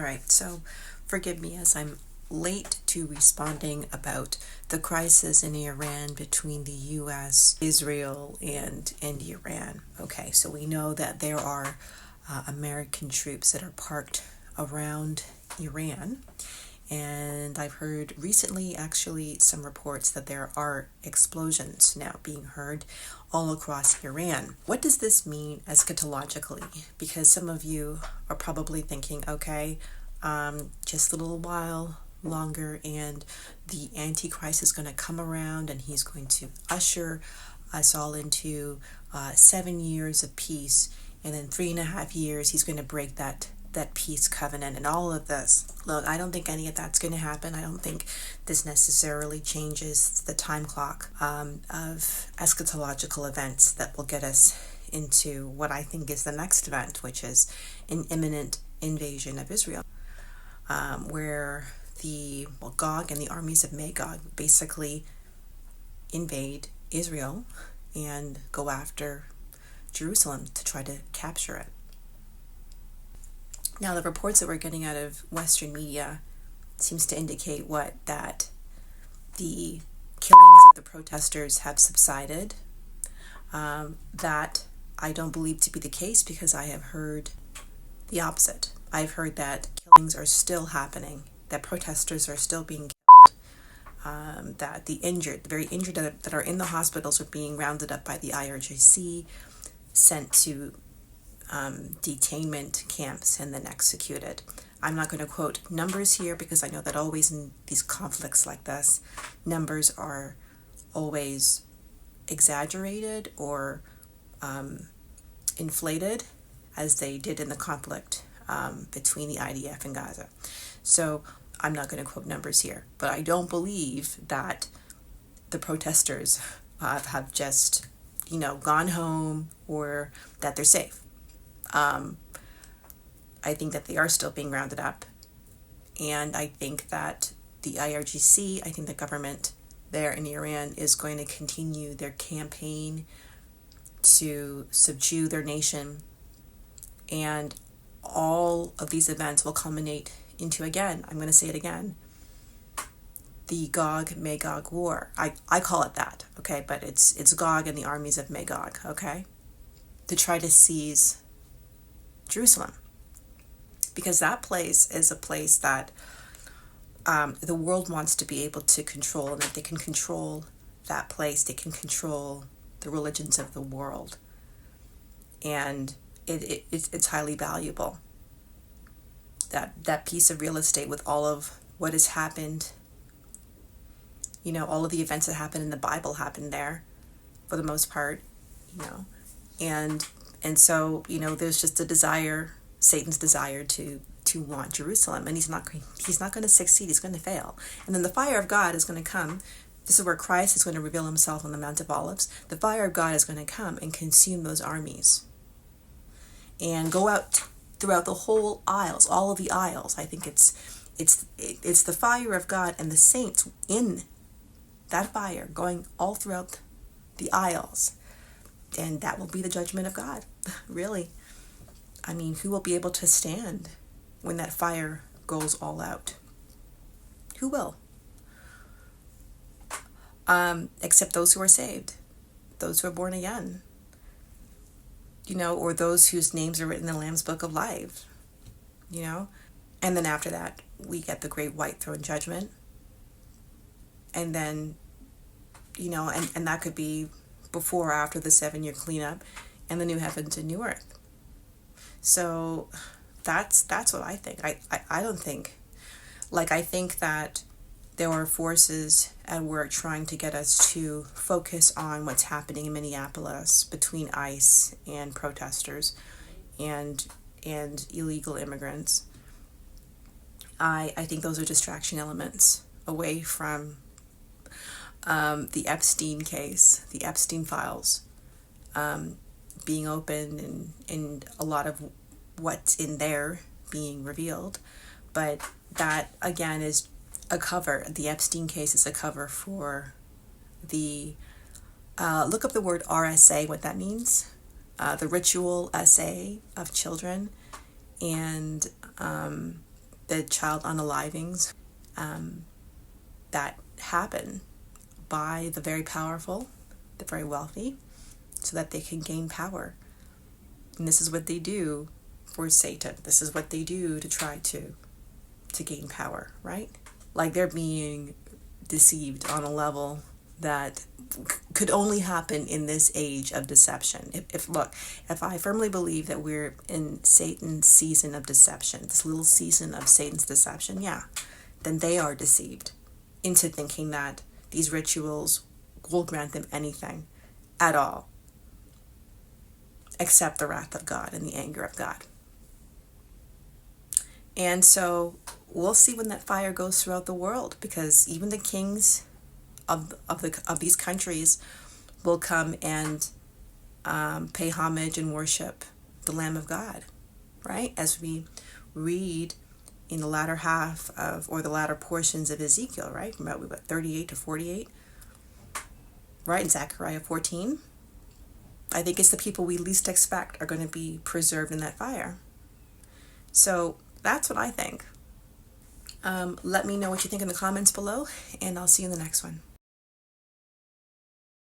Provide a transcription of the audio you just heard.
right, so forgive me as I'm late to responding about the crisis in Iran between the U.S., Israel, and Iran. Okay, so we know that there are American troops that are parked around Iran. And I've heard recently, actually, some reports that there are explosions now being heard all across Iran. What does this mean eschatologically? Because some of you are probably thinking, okay, just a little while longer and the Antichrist is going to come around and he's going to usher us all into 7 years of peace. And then 3.5 years, he's going to break that peace covenant and all of this. Look, I don't think any of that's going to happen. I don't think this necessarily changes the time clock of eschatological events that will get us into what I think is the next event, which is an imminent invasion of Israel, where the Gog and the armies of Magog basically invade Israel and go after Jerusalem to try to capture it. Now, the reports that we're getting out of Western media seems to indicate that the killings of the protesters have subsided. That I don't believe to be the case because I have heard the opposite. I've heard that killings are still happening, that protesters are still being killed, that the very injured that are in the hospitals are being rounded up by the IRGC, sent to detainment camps and then executed. I'm not going to quote numbers here because I know that always in these conflicts like this, numbers are always exaggerated or inflated, as they did in the conflict between the IDF and Gaza. So I'm not going to quote numbers here, but I don't believe that the protesters have just, gone home or that they're safe. I think that they are still being rounded up, and I think that the IRGC, I think the government there in Iran is going to continue their campaign to subdue their nation, and all of these events will culminate into, again, I'm going to say it again, the Gog-Magog war. I call it that, okay, but it's Gog and the armies of Magog, okay, to try to seize Jerusalem, because that place is a place that the world wants to be able to control, and if they can control that place, they can control the religions of the world, and it's highly valuable. That piece of real estate with all of what has happened, all of the events that happened in the Bible happened there, for the most part, and so, there's just a desire, Satan's desire to want Jerusalem, and he's not going to succeed. He's going to fail. And then the fire of God is going to come. This is where Christ is going to reveal himself on the Mount of Olives. The fire of God is going to come and consume those armies and go out throughout the whole isles, all of the isles. I think it's the fire of God and the saints in that fire going all throughout the isles. And that will be the judgment of God, really. I mean, who will be able to stand when that fire goes all out? Who will? Except those who are saved, those who are born again, or those whose names are written in the Lamb's Book of Life, And then after that, we get the great white throne judgment. And then, and that could be before or after the 7-year cleanup and the new heavens and new earth. So that's what I think. I don't think, I think that there are forces at work trying to get us to focus on what's happening in Minneapolis between ICE and protesters and illegal immigrants. I think those are distraction elements away from the Epstein case, the Epstein files, being open and a lot of what's in there being revealed. But that, again, is a cover. The Epstein case is a cover for the, look up the word RSA, what that means, the ritual SA of children. And the child unalivings that happen by the very powerful, the very wealthy, so that they can gain power. And this is what they do for Satan. This is what they do to try to gain power, right? Like they're being deceived on a level that could only happen in this age of deception. If I firmly believe that we're in Satan's season of deception, this little season of Satan's deception, yeah, then they are deceived into thinking that these rituals will grant them anything at all except the wrath of God and the anger of God. And so we'll see when that fire goes throughout the world, because even the kings of these countries will come and pay homage and worship the Lamb of God, right? As we read in the latter half of, or the latter portions of Ezekiel, right? From about 38 to 48, right? In Zechariah 14. I think it's the people we least expect are going to be preserved in that fire. So that's what I think. Let me know what you think in the comments below, and I'll see you in the next one.